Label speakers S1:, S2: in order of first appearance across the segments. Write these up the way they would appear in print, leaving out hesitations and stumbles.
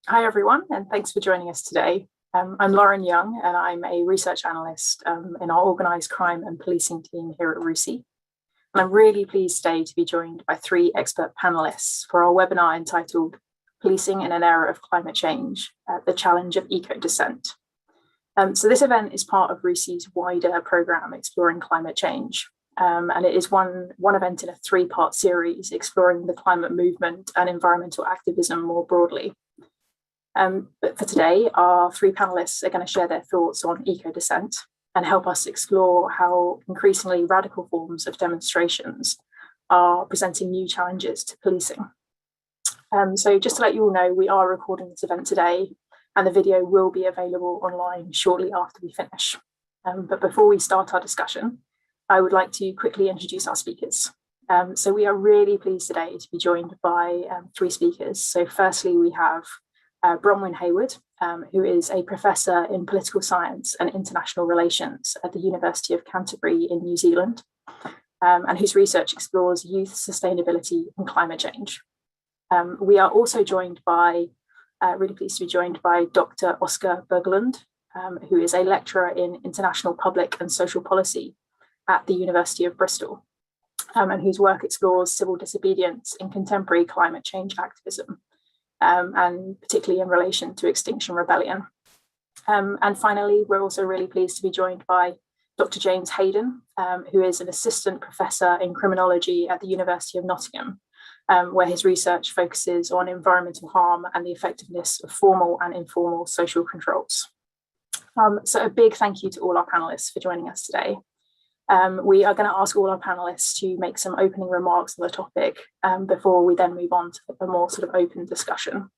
S1: Hi everyone, and thanks for joining us today. I'm Lauren Young, and I'm a research analyst in our organised crime and policing team here at RUSI. And I'm really pleased today to be joined by three expert panelists for our webinar entitled Policing in an Era of Climate Change, the Challenge of Eco-Dissent. So this event is part of RUSI's wider programme exploring climate change. And it is one event in a three-part series exploring the climate movement and environmental activism more broadly. But for today, our three panelists are going to share their thoughts on eco-dissent and help us explore how increasingly radical forms of demonstrations are presenting new challenges to policing. So just to let you all know, we are recording this event today, and the video will be available online shortly after we finish. But before we start our discussion, I would like to quickly introduce our speakers. So we are really pleased today to be joined by three speakers. So firstly, we have Bronwyn Hayward, who is a professor in political science and international relations at the University of Canterbury in New Zealand, and whose research explores youth sustainability and climate change. We are also joined by, really pleased to be joined by Dr. Oscar Berglund, who is a lecturer in international public and social policy at the University of Bristol, and whose work explores civil disobedience in contemporary climate change activism. And particularly in relation to Extinction Rebellion. And finally, we're also really pleased to be joined by Dr. James Hayden, who is an assistant professor in criminology at the University of Nottingham, where his research focuses on environmental harm and the effectiveness of formal and informal social controls. So a big thank you to all our panelists for joining us today. We are going to ask all our panelists to make some opening remarks on the topic before we then move on to a more sort of open discussion.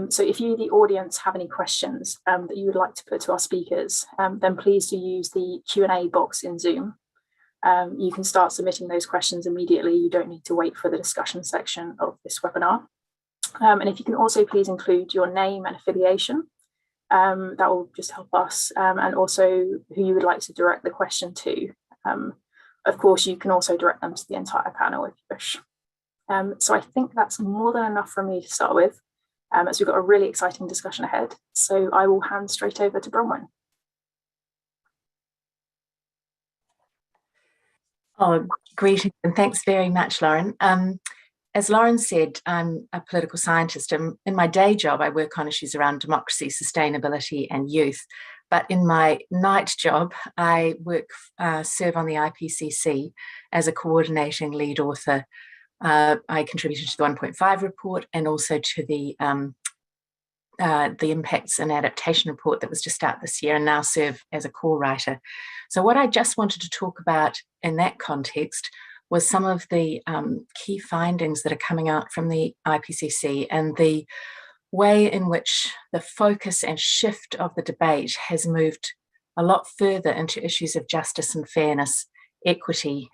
S1: So if you, the audience, have any questions that you would like to put to our speakers, then please do use the Q&A box in Zoom. You can start submitting those questions immediately. You don't need to wait for the discussion section of this webinar. And if you can also please include your name and affiliation, that will just help us, and also who you would like to direct the question to. Of course, you can also direct them to the entire panel if you wish. So I think that's more than enough for me to start with, as we've got a really exciting discussion ahead. So I will hand straight over to Bronwyn.
S2: Oh, greetings, and thanks very much, Lauren. As Lauren said, I'm a political scientist, and in my day job, I work on issues around democracy, sustainability, and youth. But in my night job, I serve on the IPCC as a coordinating lead author. I contributed to the 1.5 report and also to the Impacts and Adaptation report that was just out this year, and now serve as a core writer. So what I just wanted to talk about in that context was some of the key findings that are coming out from the IPCC and the way in which the focus and shift of the debate has moved a lot further into issues of justice and fairness, equity.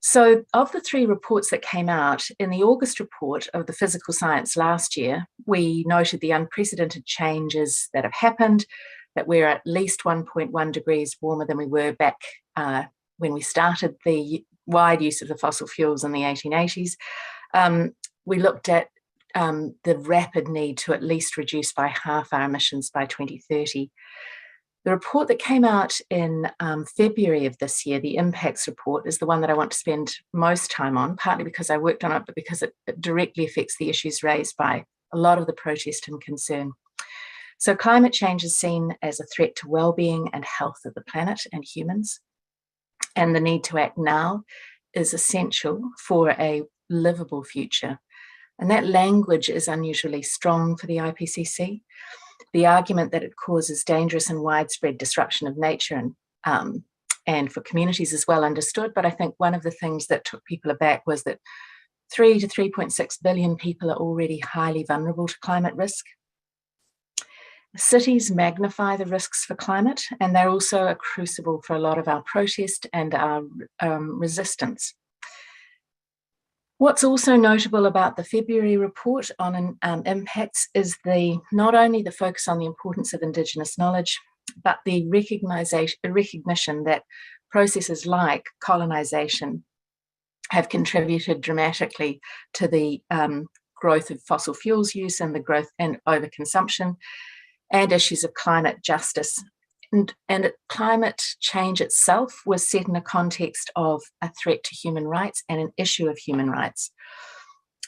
S2: So of the three reports that came out, in the August report of the physical science last year, we noted the unprecedented changes that have happened, that we're at least 1.1 degrees warmer than we were back when we started the wide use of the fossil fuels in the 1880s. We looked at the rapid need to at least reduce by half our emissions by 2030. The report that came out in February of this year, the impacts report, is the one that I want to spend most time on, partly because I worked on it, but because it directly affects the issues raised by a lot of the protest and concern. So climate change is seen as a threat to well-being and health of the planet and humans, and the need to act now is essential for a livable future. And that language is unusually strong for the IPCC. The argument that it causes dangerous and widespread disruption of nature and for communities is well understood, but I think one of the things that took people aback was that 3 to 3.6 billion people are already highly vulnerable to climate risk. Cities magnify the risks for climate, and they're also a crucible for a lot of our protest and our resistance. What's also notable about the February report on impacts is not only the focus on the importance of Indigenous knowledge, but the recognition that processes like colonisation have contributed dramatically to the growth of fossil fuels use and the growth and overconsumption, and issues of climate justice. And climate change itself was set in a context of a threat to human rights and an issue of human rights.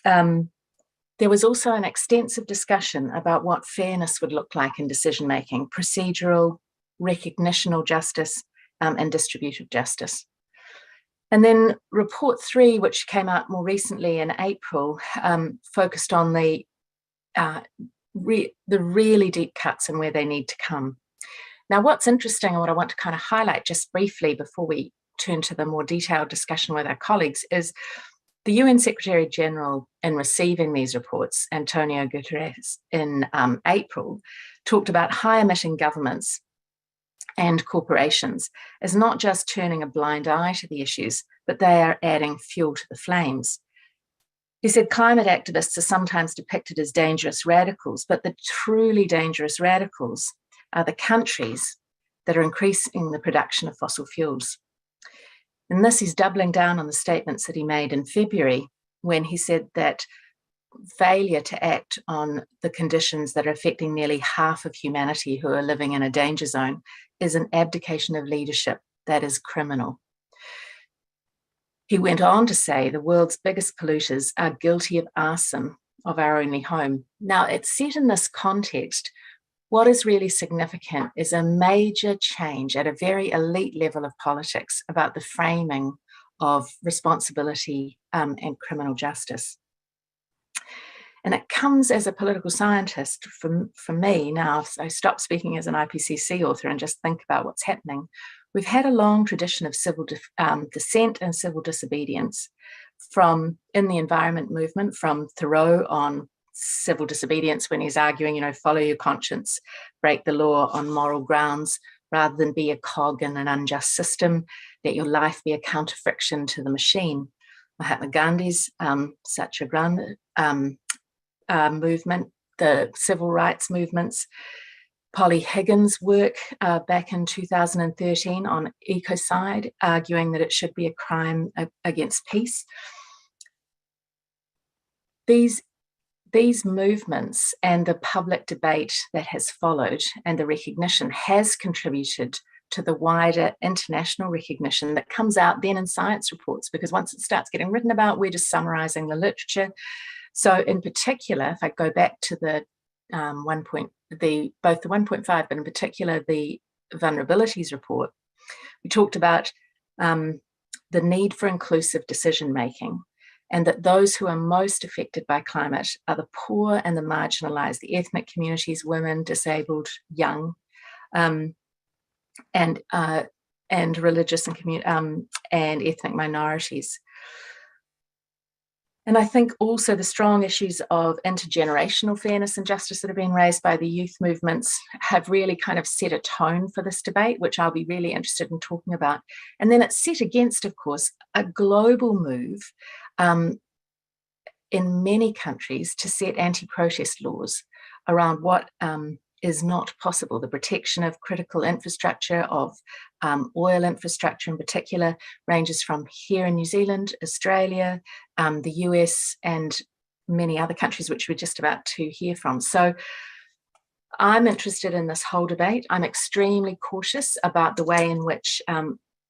S2: There was also an extensive discussion about what fairness would look like in decision-making, procedural, recognitional justice, and distributive justice. And then report 3, which came out more recently in April, focused on the really deep cuts and where they need to come. Now, what's interesting and what I want to kind of highlight just briefly before we turn to the more detailed discussion with our colleagues is the UN Secretary General, in receiving these reports, Antonio Guterres, in April, talked about high-emitting governments and corporations as not just turning a blind eye to the issues, but they are adding fuel to the flames. He said climate activists are sometimes depicted as dangerous radicals, but the truly dangerous radicals are the countries that are increasing the production of fossil fuels. And this is doubling down on the statements that he made in February when he said that failure to act on the conditions that are affecting nearly half of humanity who are living in a danger zone is an abdication of leadership that is criminal. He went on to say the world's biggest polluters are guilty of arson of our only home. Now, it's set in this context. What is really significant is a major change at a very elite level of politics about the framing of responsibility and criminal justice. And it comes as a political scientist for me now. I stop speaking as an IPCC author and just think about what's happening. We've had a long tradition of civil dissent and civil disobedience in the environment movement, from Thoreau on civil disobedience when he's arguing, follow your conscience, break the law on moral grounds, rather than be a cog in an unjust system, let your life be a counter-friction to the machine. Mahatma Gandhi's Satyagraha movement, the civil rights movements, Polly Higgins' work back in 2013 on ecocide, arguing that it should be a crime against peace. These movements and the public debate that has followed and the recognition has contributed to the wider international recognition that comes out then in science reports, because once it starts getting written about, we're just summarizing the literature. So in particular, if I go back to the both the 1.5, but in particular the vulnerabilities report, we talked about the need for inclusive decision-making, and that those who are most affected by climate are the poor and the marginalized, the ethnic communities, women, disabled, young, and religious and ethnic minorities. And I think also the strong issues of intergenerational fairness and justice that have been raised by the youth movements have really kind of set a tone for this debate, which I'll be really interested in talking about. And then it's set against, of course, a global move in many countries to set anti-protest laws around what is not possible. The protection of critical infrastructure, of oil infrastructure in particular, ranges from here in New Zealand, Australia, the US, and many other countries which we're just about to hear from. So I'm interested in this whole debate. I'm extremely cautious about the way in which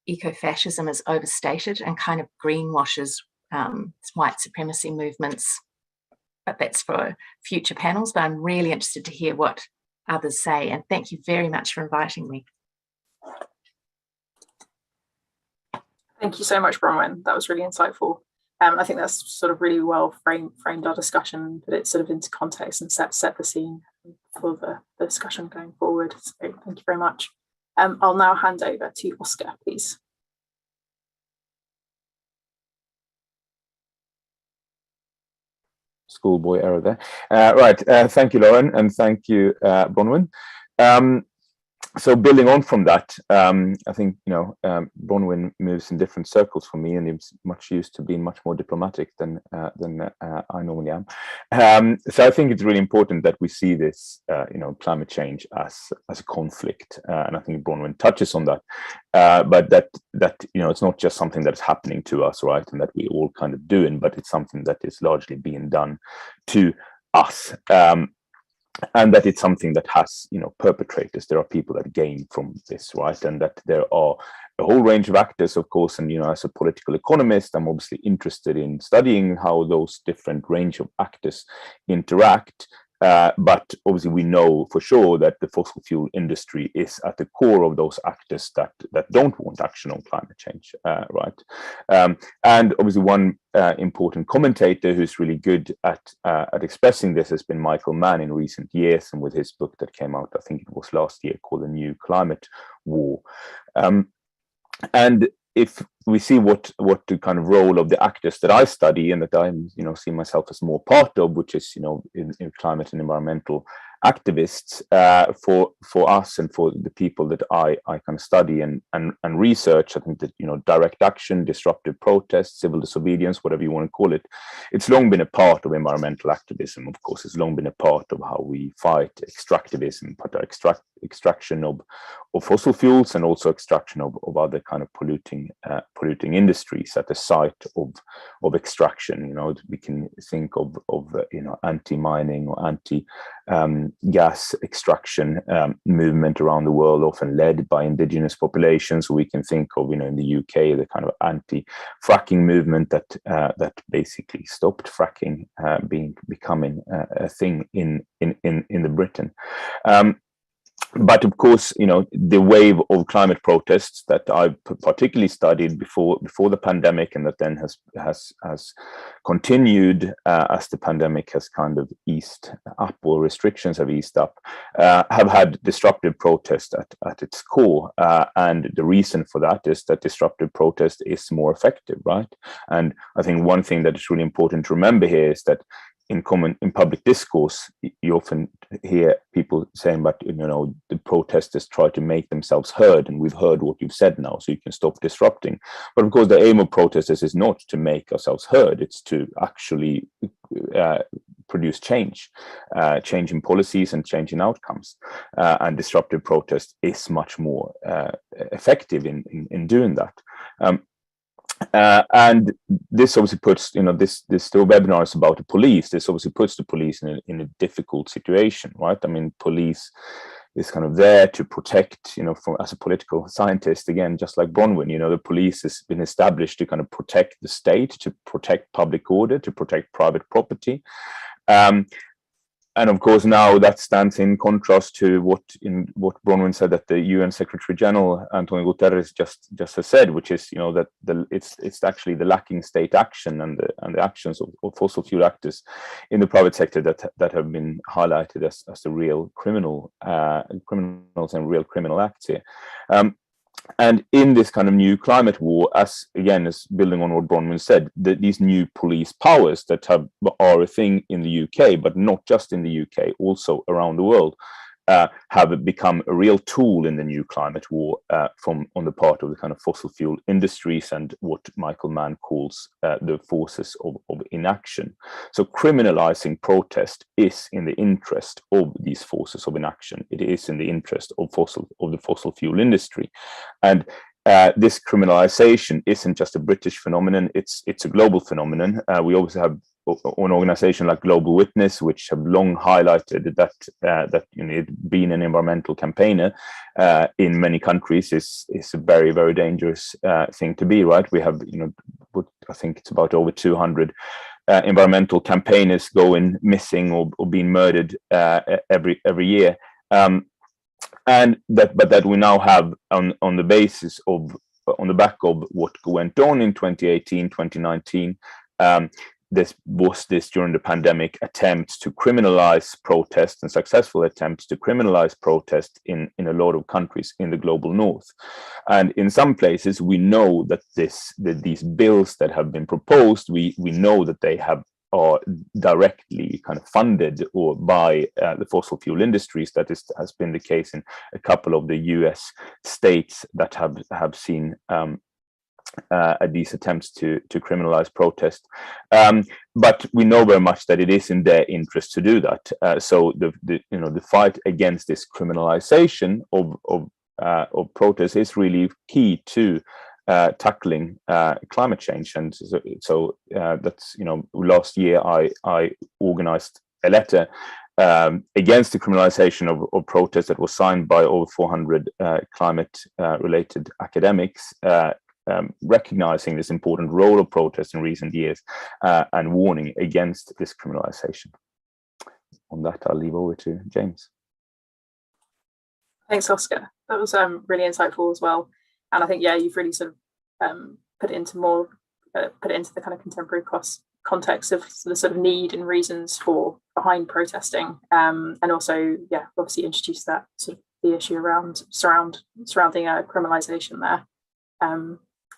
S2: eco-fascism is overstated and kind of greenwashes white supremacy movements. But that's for future panels, but I'm really interested to hear what others say. And thank you very much for inviting me.
S1: Thank you so much, Bronwyn. That was really insightful. I think that's sort of really well framed our discussion, put it sort of into context and set the scene for the discussion going forward. So thank you very much. I'll now hand over to Oscar, please.
S3: Schoolboy error there. Right, thank you, Lauren, and thank you, Bronwyn. so building on from that, I think, Bronwyn moves in different circles for me, and he's much used to being much more diplomatic than I normally am. So I think it's really important that we see this, climate change as a conflict, and I think Bronwyn touches on that. But that it's not just something that's happening to us, right, and that we all kind of doing, but it's something that is largely being done to us. And that it's something that has, perpetrators. There are people that gain from this, right? And that there are a whole range of actors, of course. And, as a political economist, I'm obviously interested in studying how those different range of actors interact. But obviously, we know for sure that the fossil fuel industry is at the core of those actors that don't want action on climate change, right? And obviously, one important commentator who's really good at expressing this has been Michael Mann in recent years, and with his book that came out, I think it was last year, called The New Climate War. And if we see what the kind of role of the actors that I study and that I see myself as more part of, which is in climate and environmental activists, for us and for the people that I kind of study and research, I think that direct action, disruptive protest, civil disobedience, whatever you want to call it, it's long been a part of environmental activism. Of course, it's long been a part of how we fight extractivism, but extraction of fossil fuels, and also extraction of other kind of polluting industries at the site of extraction. We can think of anti-mining or anti-gas extraction movement around the world, often led by indigenous populations. We can think of in the UK the kind of anti-fracking movement that basically stopped fracking becoming a thing in the Britain. But of course, the wave of climate protests that I particularly studied before the pandemic, and that then has continued as the pandemic has kind of eased up, or restrictions have eased up, have had disruptive protest at its core. And the reason for that is that disruptive protest is more effective, right? And I think one thing that is really important to remember here is that in public discourse, you often hear people saying, but the protesters try to make themselves heard, and we've heard what you've said now, so you can stop disrupting. But of course, the aim of protesters is not to make ourselves heard; it's to actually produce change in policies and change in outcomes. And disruptive protest is much more effective in doing that. And this obviously puts, this webinar is about the police. This obviously puts the police in a difficult situation, right? I mean, police is kind of there to protect, as a political scientist, again, just like Bronwyn, the police has been established to kind of protect the state, to protect public order, to protect private property. And of course, now that stands in contrast to what Bronwyn said that the UN Secretary General Antonio Guterres just has said, which is that it's actually the lacking state action and the actions of fossil fuel actors in the private sector that have been highlighted as the real criminals and real criminal acts here. And in this kind of new climate war, as building on what Bronwyn said, these new police powers that are a thing in the UK, but not just in the UK, also around the world, have become a real tool in the new climate war on the part of the kind of fossil fuel industries and what Michael Mann calls the forces of inaction. So criminalizing protest is in the interest of these forces of inaction. It is in the interest of the fossil fuel industry. And this criminalization isn't just a British phenomenon, it's a global phenomenon. We also have an organization like Global Witness, which have long highlighted that being an environmental campaigner in many countries is a very, very dangerous thing to be, right? We have, I think it's about over 200 environmental campaigners going missing or being murdered every year. And that we now have on the back of what went on in 2018, 2019, this during the pandemic attempts to criminalize protest and successful attempts to criminalize protest in a lot of countries in the global north. And in some places, we know that these bills that have been proposed, we know that they have are directly kind of funded or by the fossil fuel industries. That has been the case in a couple of the US states that have seen these attempts to criminalize protest, but we know very much that it is in their interest to do that. So the fight against this criminalization of protest is really key to tackling climate change. And so that's, last year I organized a letter against the criminalization of protests that was signed by over 400 climate related academics, recognizing this important role of protest in recent years and warning against this criminalization. On that, I'll leave over to James.
S1: Thanks, Oscar. That was really insightful as well. And I think, yeah, you've really sort of put it into the kind of contemporary context of the sort of need and reasons behind protesting, and also, yeah, obviously introduced that sort of the issue around surrounding criminalization there.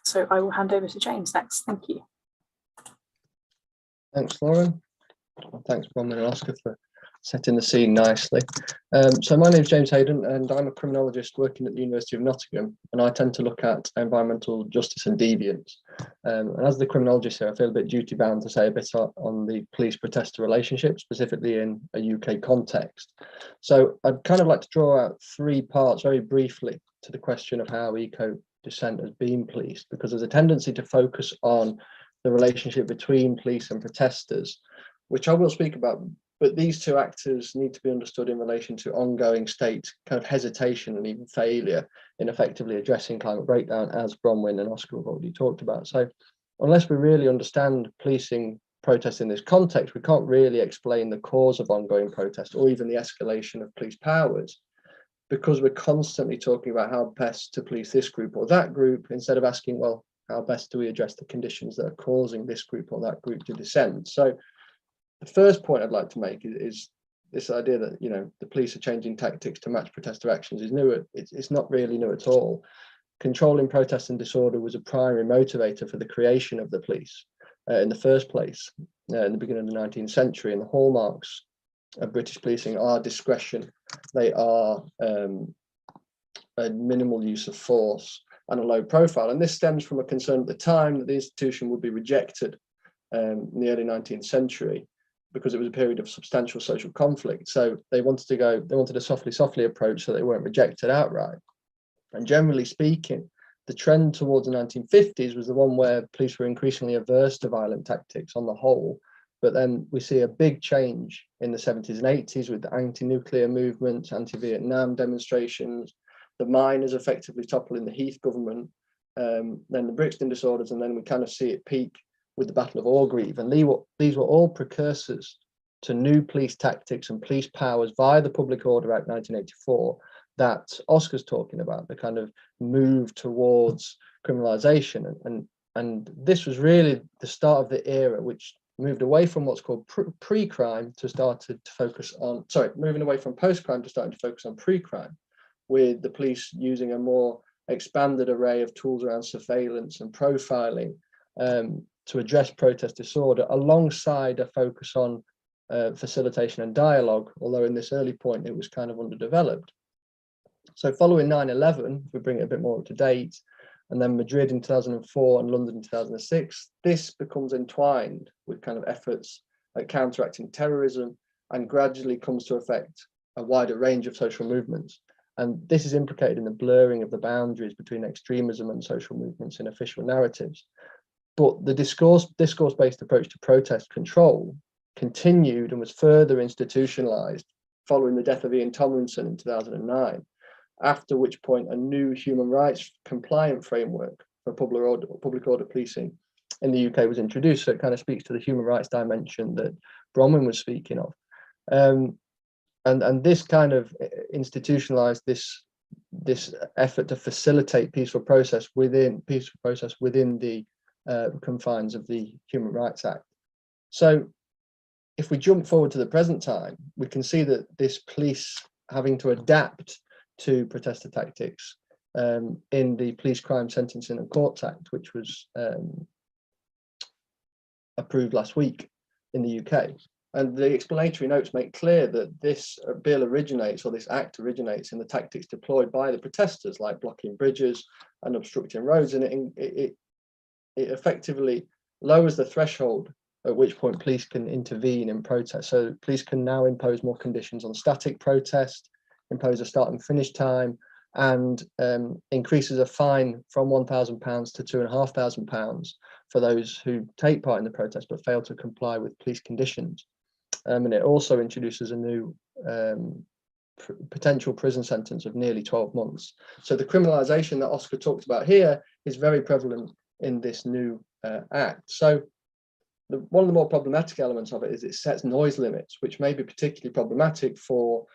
S1: So I will hand over to James next. Thank you.
S4: Thanks, Lauren. Thanks, Bronwyn and Oscar, for setting the scene nicely. So my name is James Hayden, and I'm a criminologist working at the University of Nottingham, and I tend to look at environmental justice and deviance. And as the criminologist here, I feel a bit duty bound to say a bit on the police-protester relationship, specifically in a UK context. So I'd kind of like to draw out three parts very briefly to the question of how eco-dissent has been policed, because there's a tendency to focus on the relationship between police and protesters, which I will speak about. But these two actors need to be understood in relation to ongoing state kind of hesitation and even failure in effectively addressing climate breakdown, as Bronwyn and Oscar have already talked about. So unless we really understand policing protests in this context, we can't really explain the cause of ongoing protest or even the escalation of police powers, because we're constantly talking about how best to police this group or that group, instead of asking, well, how best do we address the conditions that are causing this group or that group to dissent? So the first point I'd like to make is this idea that, the police are changing tactics to match protester actions is new. It's not really new at all. Controlling protest and disorder was a primary motivator for the creation of the police in the first place in the beginning of the 19th century. And the hallmarks of British policing are discretion. They are a minimal use of force and a low profile. And this stems from a concern at the time that the institution would be rejected in the early 19th century, because it was a period of substantial social conflict. So they wanted a softly approach so they weren't rejected outright. And generally speaking, the trend towards the 1950s was the one where police were increasingly averse to violent tactics on the whole. But then we see a big change in the 70s and 80s with the anti-nuclear movements, anti-Vietnam demonstrations, the miners effectively toppling the Heath government, then the Brixton disorders, and then we kind of see it peak with the Battle of Orgreave. And these were all precursors to new police tactics and police powers via the Public Order Act 1984 that Oscar's talking about, the kind of move towards criminalisation. And this was really the start of the era which moved away from what's called pre-crime to started to focus on, moving away from post-crime to starting to focus on pre-crime, with the police using a more expanded array of tools around surveillance and profiling to address protest disorder, alongside a focus on facilitation and dialogue, although in this early point it was kind of underdeveloped. So following 9/11, if we bring it a bit more up to date, and then Madrid in 2004 and London in 2006, this becomes entwined with kind of efforts at counteracting terrorism, and gradually comes to affect a wider range of social movements. And this is implicated in the blurring of the boundaries between extremism and social movements in official narratives. But the discourse-based approach to protest control continued and was further institutionalized following the death of Ian Tomlinson in 2009, after which point a new human rights compliant framework for public order policing in the UK was introduced. So it kind of speaks to the human rights dimension that Bronwyn was speaking of. And this kind of institutionalized this effort to facilitate peaceful process within the confines of the Human Rights Act. So if we jump forward to the present time, we can see that this police having to adapt to protester tactics in the Police Crime Sentencing and Courts Act, which was approved last week, in the UK. And the explanatory notes make clear that this bill originates, or this act originates, in the tactics deployed by the protesters, like blocking bridges and obstructing roads. And it effectively lowers the threshold at which point police can intervene in protest. So police can now impose more conditions on static protest, impose a start and finish time, and increases a fine from £1,000 to £2,500 for those who take part in the protest but fail to comply with police conditions. And it also introduces a new potential prison sentence of nearly 12 months. So the criminalisation that Oscar talked about here is very prevalent in this new act. So one of the more problematic elements of it is it sets noise limits, which may be particularly problematic for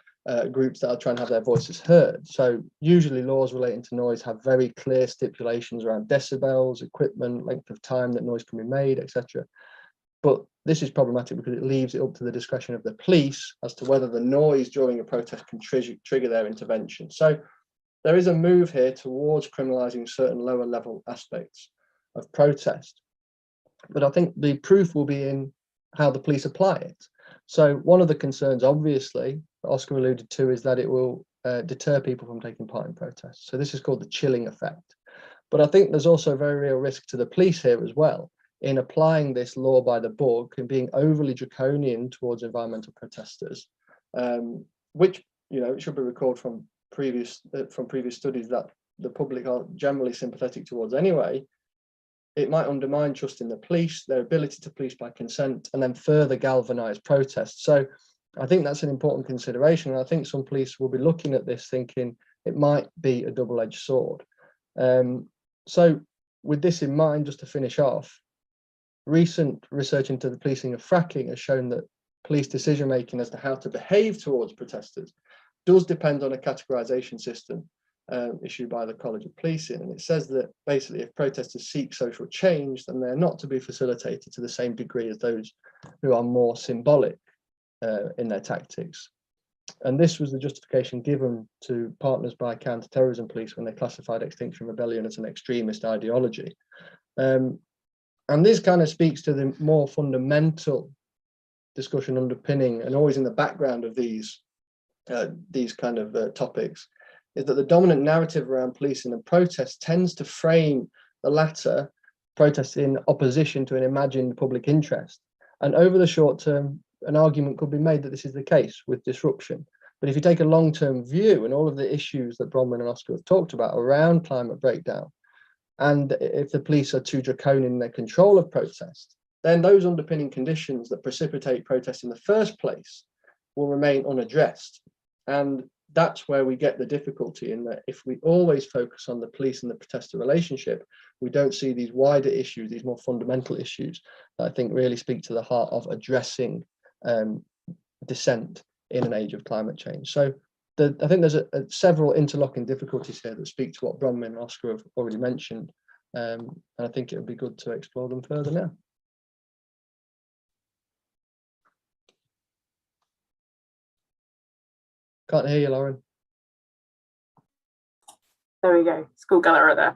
S4: groups that are trying to have their voices heard. So usually laws relating to noise have very clear stipulations around decibels, equipment, length of time that noise can be made, etc. But this is problematic because it leaves it up to the discretion of the police as to whether the noise during a protest can trigger their intervention. So there is a move here towards criminalising certain lower level aspects of protest. But I think the proof will be in how the police apply it. So one of the concerns, obviously, that Oscar alluded to, is that it will deter people from taking part in protests. So this is called the chilling effect. But I think there's also a very real risk to the police here as well, in applying this law by the book and being overly draconian towards environmental protesters, which, you know, it should be recalled from previous studies that the public are generally sympathetic towards anyway. It might undermine trust in the police, their ability to police by consent, and then further galvanise protests. So I think that's an important consideration. And I think some police will be looking at this thinking it might be a double-edged sword. So with this in mind, just to finish off, recent research into the policing of fracking has shown that police decision-making as to how to behave towards protesters does depend on a categorisation system issued by the College of Policing. And it says that basically if protesters seek social change, then they're not to be facilitated to the same degree as those who are more symbolic in their tactics. And this was the justification given to partners by counter-terrorism police when they classified Extinction Rebellion as an extremist ideology. And this kind of speaks to the more fundamental discussion underpinning and always in the background of these kind of topics, is that the dominant narrative around policing and protests tends to frame the latter, protests, in opposition to an imagined public interest. And over the short term, an argument could be made that this is the case with disruption. But if you take a long-term view and all of the issues that Bronwyn and Oscar have talked about around climate breakdown, and if the police are too draconian in their control of protest, then those underpinning conditions that precipitate protest in the first place will remain unaddressed. And that's where we get the difficulty, in that if we always focus on the police and the protester relationship, we don't see these wider issues, these more fundamental issues that I think really speak to the heart of addressing dissent in an age of climate change. So I think there's several interlocking difficulties here that speak to what Bronwyn and Oscar have already mentioned. And I think it would be good to explore them further now. Can't hear you, Lauren.
S1: There we go, school galera there.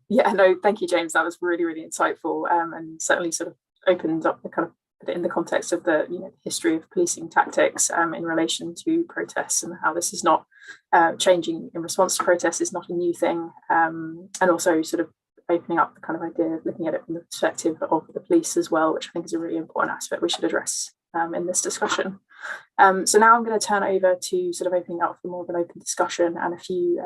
S1: Yeah, no, thank you, James. That was really, really insightful, and certainly sort of opened up the kind of in the context of the history of policing tactics in relation to protests, and how this is not changing in response to protests is not a new thing, and also sort of opening up the kind of idea of looking at it from the perspective of the police as well, which I think is a really important aspect we should address in this discussion. So now I'm going to turn over to sort of opening up for more of an open discussion and a few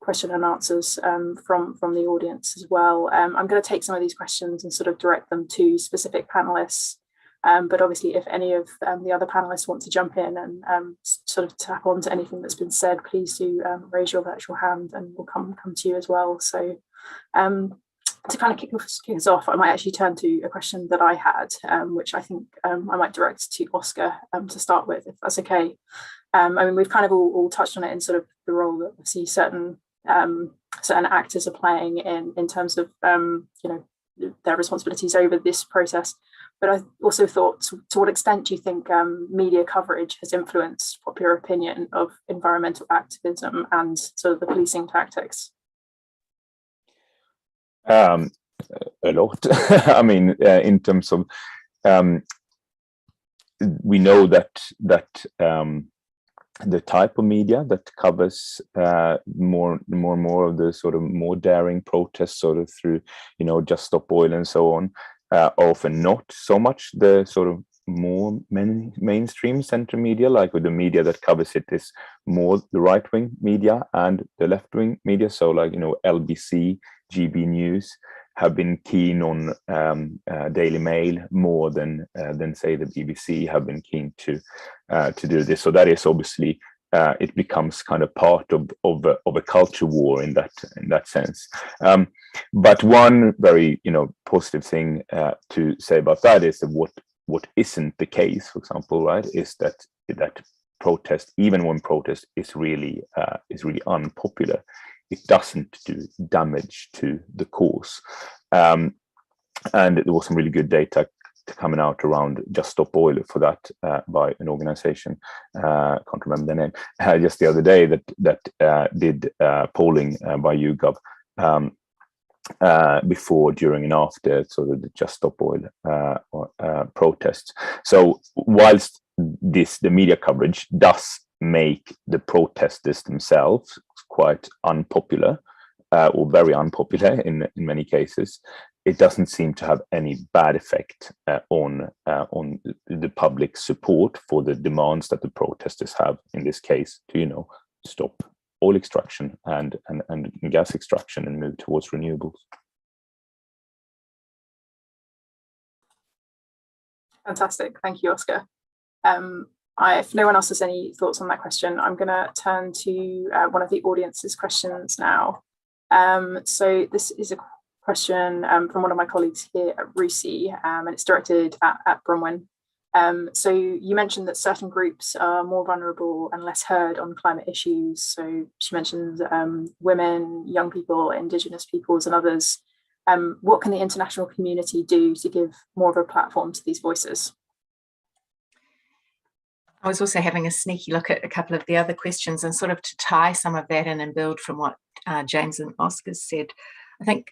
S1: question and answers from the audience as well. I'm going to take some of these questions and sort of direct them to specific panelists, but obviously if any of the other panelists want to jump in and sort of tap on to anything that's been said, please do raise your virtual hand and we'll come to you as well. So to kind of kick us off, I might actually turn to a question that I had, which I think I might direct to Oscar to start with, if that's okay. I mean, we've kind of all touched on it in sort of the role that we see certain actors are playing in terms of their responsibilities over this process. But I also thought, to what extent do you think media coverage has influenced popular opinion of environmental activism and sort of the policing tactics?
S3: A lot. I mean, in terms of we know that the type of media that covers more and more of the sort of more daring protests, sort of through, you know, Just Stop Oil and so on, often not so much the sort of more mainstream center media, like with the media that covers it is more the right-wing media and the left-wing media. So like, you know, LBC, GB News have been keen on Daily Mail more than say the BBC have been keen to do this. So that is obviously it becomes kind of part of a culture war in that sense. But one very, you know, positive thing to say about that is that what isn't the case, for example, right, is that protest, even when protest is really unpopular, it doesn't do damage to the cause. And there was some really good data coming out around Just Stop Oil for that by an organization, can't remember the name, just the other day that did polling by YouGov before, during, and after sort of the Just Stop Oil protests. So whilst the media coverage does make the protesters themselves quite unpopular, or very unpopular in many cases, it doesn't seem to have any bad effect on the public support for the demands that the protesters have, in this case, to, you know, stop oil extraction and gas extraction and move towards renewables.
S1: Fantastic, thank you, Oscar. If no one else has any thoughts on that question, I'm going to turn to one of the audience's questions now. So this is a question from one of my colleagues here at RUSI, and it's directed at Bronwyn. So you mentioned that certain groups are more vulnerable and less heard on climate issues. So she mentioned women, young people, Indigenous peoples, and others. What can the international community do to give more of a platform to these voices?
S2: I was also having a sneaky look at a couple of the other questions, and sort of to tie some of that in and build from what James and Oscar said. I think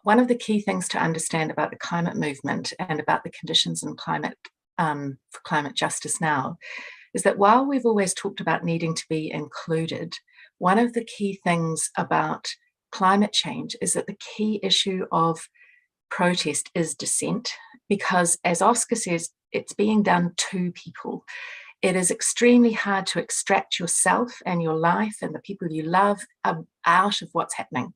S2: one of the key things to understand about the climate movement and about the conditions in climate for climate justice now is that while we've always talked about needing to be included, one of the key things about climate change is that the key issue of protest is dissent, because as Oscar says, it's being done to people. It is extremely hard to extract yourself and your life and the people you love out of what's happening.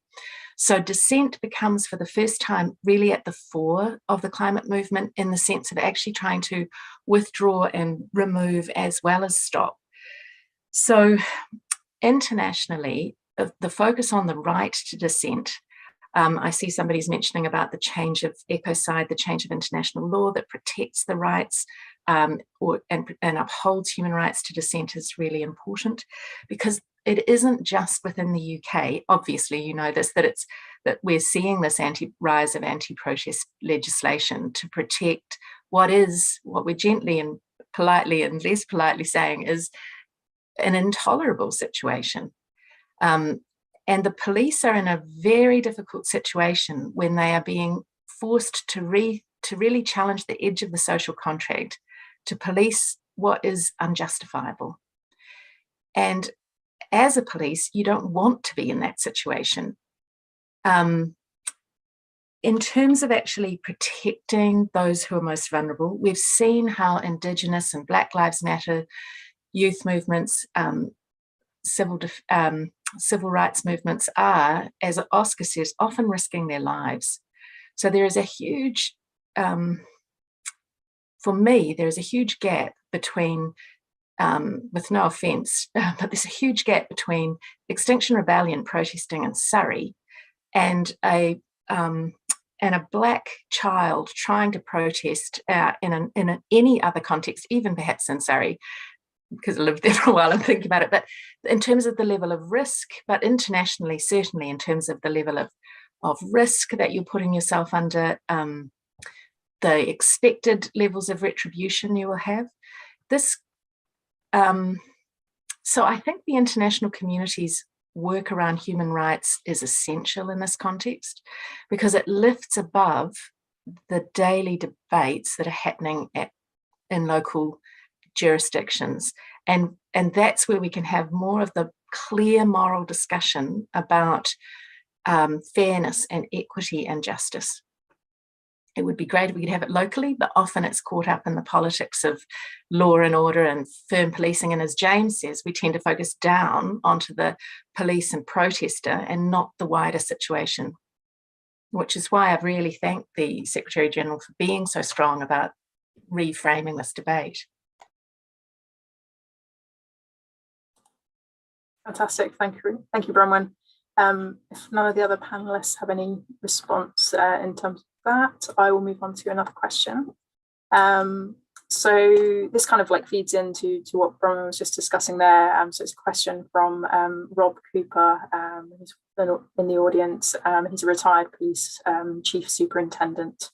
S2: So dissent becomes, for the first time, really at the fore of the climate movement, in the sense of actually trying to withdraw and remove as well as stop. So internationally, the focus on the right to dissent, I see somebody's mentioning about the change of ecocide, the change of international law that protects the rights and upholds human rights to dissent is really important, because it isn't just within the UK. Obviously, you know this, that we're seeing this rise of anti-protest legislation to protect what we're gently and politely and less politely saying is an intolerable situation. And the police are in a very difficult situation when they are being forced to really challenge the edge of the social contract, to police what is unjustifiable. And as a police, you don't want to be in that situation. In terms of actually protecting those who are most vulnerable, we've seen how Indigenous and Black Lives Matter youth movements, civil rights movements are, as Oscar says, often risking their lives. So there is a huge, for me, there is a huge gap between, with no offence, but there's a huge gap between Extinction Rebellion protesting in Surrey and a Black child trying to protest in any other context, even perhaps in Surrey, because I lived there for a while and think about it, but in terms of the level of risk, but internationally, certainly in terms of the level of risk that you're putting yourself under, the expected levels of retribution you will have. So I think the international community's work around human rights is essential in this context, because it lifts above the daily debates that are happening in local jurisdictions. And that's where we can have more of the clear moral discussion about fairness and equity and justice. It would be great if we could have it locally, but often it's caught up in the politics of law and order and firm policing. And as James says, we tend to focus down onto the police and protester and not the wider situation, which is why I've really thanked the Secretary-General for being so strong about reframing this debate.
S1: Fantastic, thank you, Bronwyn. If none of the other panelists have any response in terms of that, I will move on to another question. So this kind of like feeds into what Bronwyn was just discussing there. So it's a question from Rob Cooper, who's in the audience. He's a retired police chief superintendent.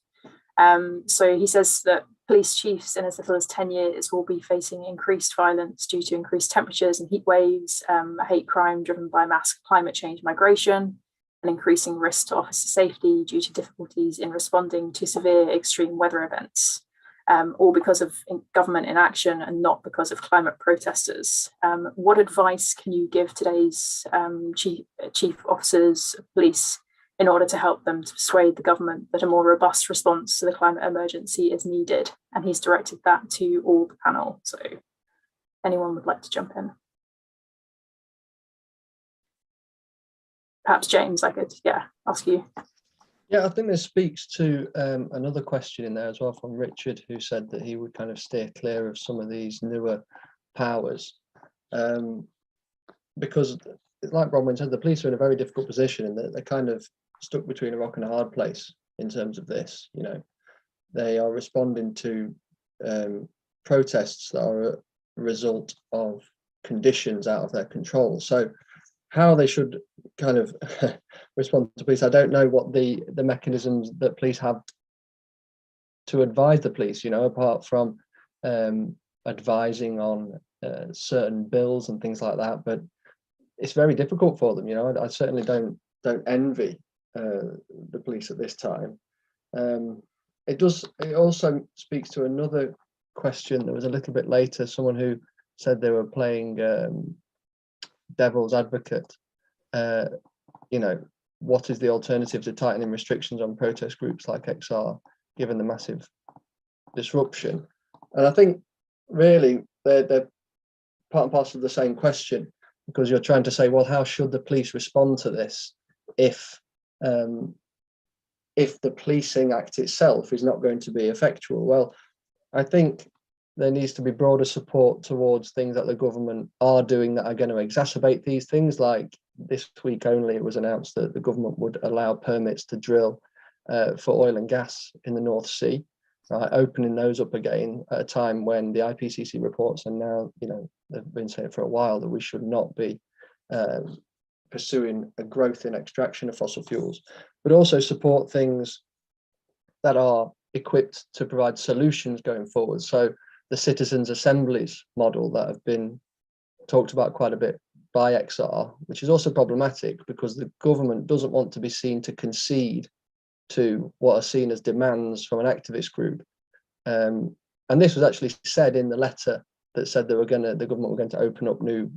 S1: So he says that police chiefs in as little as 10 years will be facing increased violence due to increased temperatures and heat waves, hate crime driven by mass climate change migration, and increasing risk to officer safety due to difficulties in responding to severe extreme weather events, all because of government inaction and not because of climate protesters. What advice can you give today's chief officers of police in order to help them to persuade the government that a more robust response to the climate emergency is needed? And he's directed that to all the panel. So anyone would like to jump in? Perhaps James, I could, ask you.
S4: Yeah, I think this speaks to another question in there as well from Richard, who said that he would kind of steer clear of some of these newer powers. Because like Bronwyn said, the police are in a very difficult position and they're kind of stuck between a rock and a hard place in terms of this. You know, they are responding to protests that are a result of conditions out of their control. So how they should kind of respond to police, I don't know what the mechanisms that police have to advise the police, you know, apart from advising on certain bills and things like that. But it's very difficult for them, you know. I certainly don't envy the police at this time. It also speaks to another question that was a little bit later, someone who said they were playing devil's advocate. You know, what is the alternative to tightening restrictions on protest groups like XR, given the massive disruption? And I think really they're part and parcel of the same question, because you're trying to say, well, how should the police respond to this if the policing act itself is not going to be effectual? Well, I think there needs to be broader support towards things that the government are doing that are going to exacerbate these things. Like this week only, it was announced that the government would allow permits to drill for oil and gas in the North Sea, right? Opening those up again at a time when the IPCC reports are now, you know, they've been saying for a while that we should not be pursuing a growth in extraction of fossil fuels, but also support things that are equipped to provide solutions going forward. So the citizens' assemblies model that have been talked about quite a bit by XR, which is also problematic because the government doesn't want to be seen to concede to what are seen as demands from an activist group. And this was actually said in the letter that said the government were going to open up new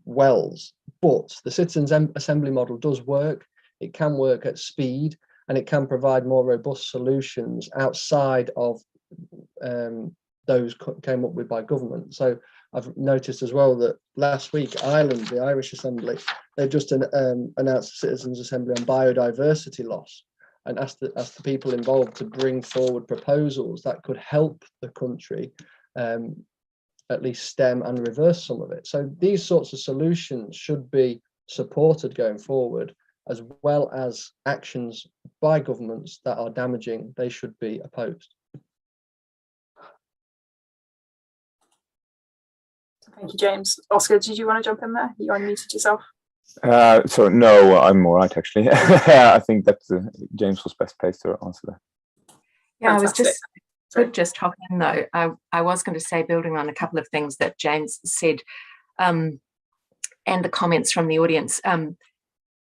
S4: wells. But the citizens' assembly model does work. It can work at speed, and it can provide more robust solutions outside of those came up with by government. So I've noticed as well that last week, Ireland, the Irish Assembly, they've just announced a citizens' assembly on biodiversity loss and asked the people involved to bring forward proposals that could help the country at least stem and reverse some of it. So these sorts of solutions should be supported going forward, as well as actions by governments that are damaging. They should be opposed.
S1: Thank you, James. Oscar, did you want to jump in there? You unmuted yourself.
S3: So no, I'm all right actually. I think that James was best placed to answer that.
S2: Yeah, Fantastic. I was just hop in though. I was going to say, building on a couple of things that James said, and the comments from the audience.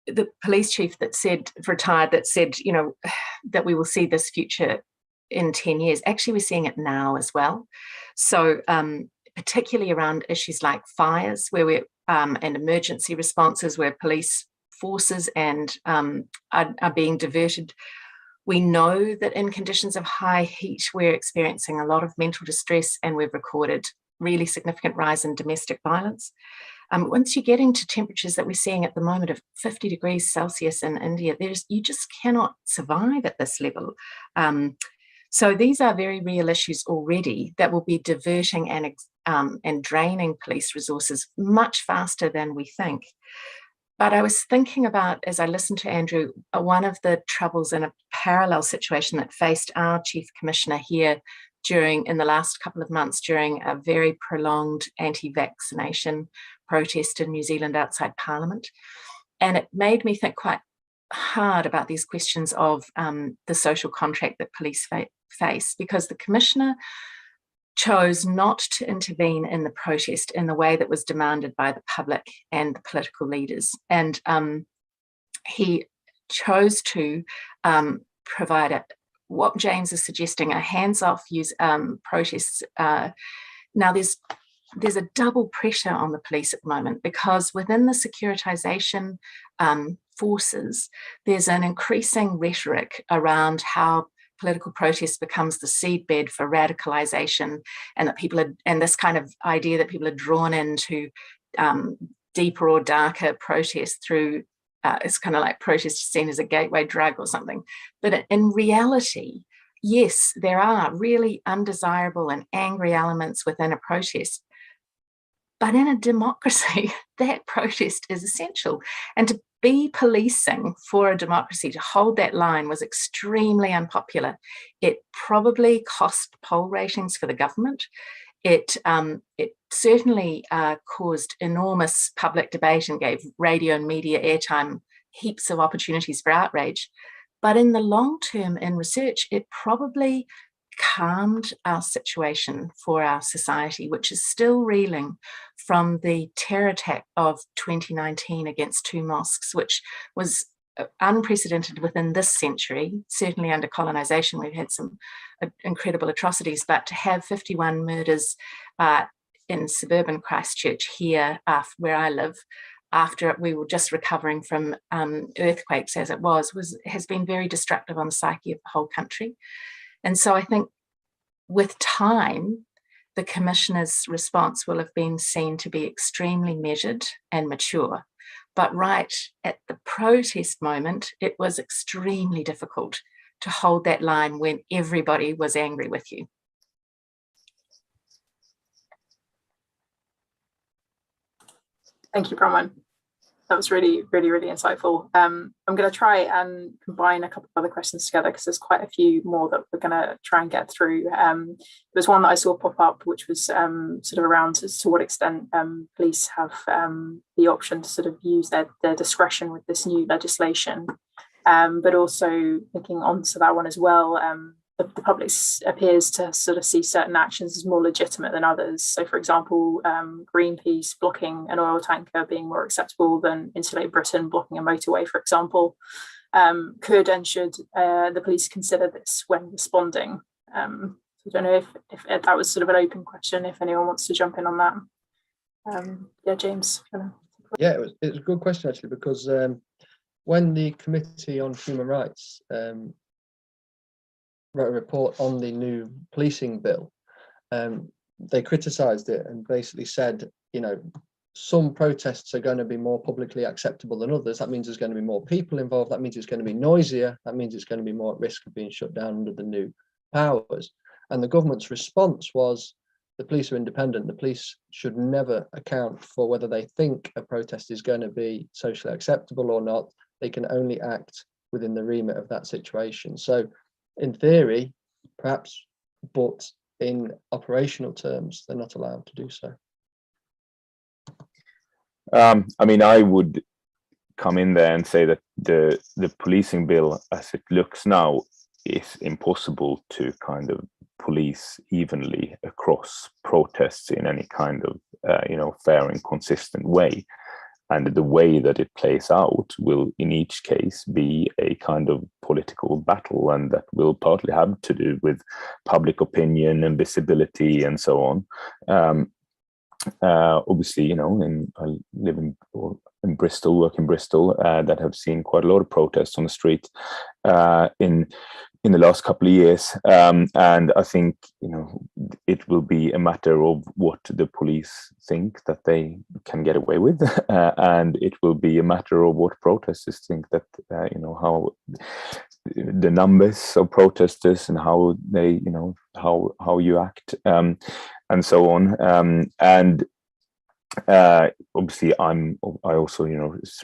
S2: the police chief that said, retired, that said, you know, that we will see this future in 10 years. Actually, we're seeing it now as well. So particularly around issues like fires, where we're and emergency responses, where police forces and are being diverted. We know that in conditions of high heat, we're experiencing a lot of mental distress, and we've recorded really significant rise in domestic violence. Once you're getting to temperatures that we're seeing at the moment of 50 degrees Celsius in India, you just cannot survive at this level. So these are very real issues already that will be diverting and draining police resources much faster than we think. But I was thinking about, as I listened to Andrew, one of the troubles in a parallel situation that faced our Chief Commissioner here in the last couple of months during a very prolonged anti-vaccination protest in New Zealand outside Parliament. And it made me think quite hard about these questions of the social contract that police face, because the Commissioner chose not to intervene in the protest in the way that was demanded by the public and the political leaders. And he chose to provide what James is suggesting, a hands-off use protests. Now there's a double pressure on the police at the moment, because within the securitization forces, there's an increasing rhetoric around how political protest becomes the seedbed for radicalization, and that people are, and this kind of idea that people are drawn into deeper or darker protest through, it's kind of like protest seen as a gateway drug or something. But in reality, yes, there are really undesirable and angry elements within a protest. But in a democracy, that protest is essential. And to be policing for a democracy, to hold that line, was extremely unpopular. It probably cost poll ratings for the government. It certainly caused enormous public debate and gave radio and media airtime, heaps of opportunities for outrage. But in the long term, in research, it probably calmed our situation for our society, which is still reeling from the terror attack of 2019 against 2 mosques, which was unprecedented within this century. Certainly under colonization, we've had some incredible atrocities, but to have 51 murders in suburban Christchurch here, where I live, after we were just recovering from earthquakes as it has been very destructive on the psyche of the whole country. And so I think with time, the Commissioner's response will have been seen to be extremely measured and mature. But right at the protest moment, it was extremely difficult to hold that line when everybody was angry with you.
S1: Thank you, Bronwyn. That was really, really, really insightful. I'm going to try and combine a couple of other questions together, because there's quite a few more that we're going to try and get through. There's one that I saw pop up, which was sort of around to what extent police have the option to sort of use their discretion with this new legislation. But also thinking onto that one as well, the public appears to sort of see certain actions as more legitimate than others. So, for example, Greenpeace blocking an oil tanker being more acceptable than Insulate Britain blocking a motorway, for example. Could and should the police consider this when responding? I don't know if that was sort of an open question, if anyone wants to jump in on that. Yeah, James.
S4: Yeah, it was a good question, actually, because when the Committee on Human Rights wrote a report on the new policing bill, they criticised it and basically said, you know, some protests are going to be more publicly acceptable than others. That means there's going to be more people involved. That means it's going to be noisier. That means it's going to be more at risk of being shut down under the new powers. And the government's response was, the police are independent. The police should never account for whether they think a protest is going to be socially acceptable or not. They can only act within the remit of that situation. So in theory, perhaps, but in operational terms, they're not allowed to do so.
S3: I mean, I would come in there and say that the policing bill, as it looks now, is impossible to kind of police evenly across protests in any kind of fair and consistent way. and the way that it plays out will in each case be a kind of political battle, and that will partly have to do with public opinion and visibility and so on. Obviously, I live in Bristol, work in Bristol, that have seen quite a lot of protests on the street in the last couple of years, and I think it will be a matter of what the police think that they can get away with, and it will be a matter of what protesters think that how the numbers of protesters and how they how you act, and so on, and obviously I also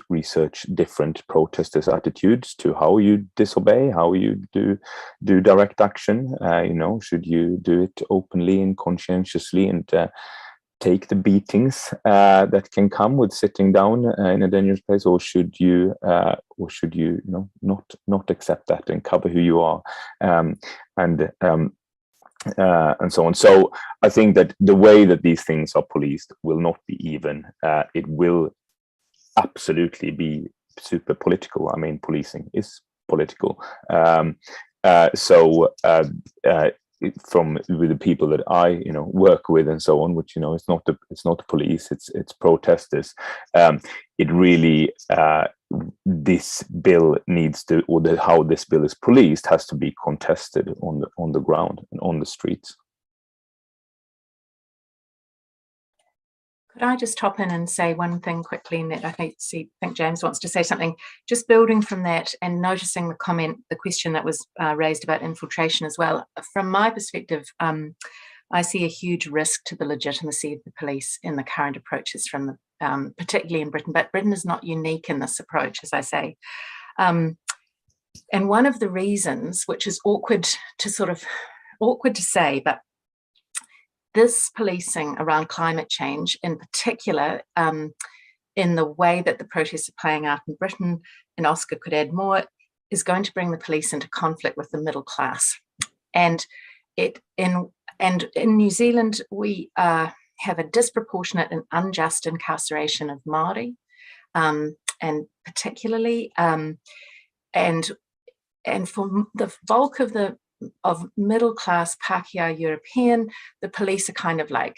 S3: research different protesters' attitudes to how you disobey, how you do direct action. Should you do it openly and conscientiously and take the beatings that can come with sitting down in a dangerous place, or should you not accept that and cover who you are, and so on. So I think that the way that these things are policed will not be even. It will absolutely be super political. I mean, policing is political. From with the people that I work with and so on, which it's not the police, it's protesters. It really this bill needs to, or how this bill is policed has to be contested on the ground and on the streets.
S2: Could I just hop in and say one thing quickly, and that I think James wants to say something, just building from that and noticing the question that was raised about infiltration as well. From my perspective, I see a huge risk to the legitimacy of the police in the current approaches from particularly in Britain, but Britain is not unique in this approach, as I say. And one of the reasons, which is awkward to say, but this policing around climate change in particular, in the way that the protests are playing out in Britain, and Oscar could add more, is going to bring the police into conflict with the middle class. And in New Zealand, we have a disproportionate and unjust incarceration of Māori, and particularly, and for the bulk of middle-class Pākehā European, the police are kind of like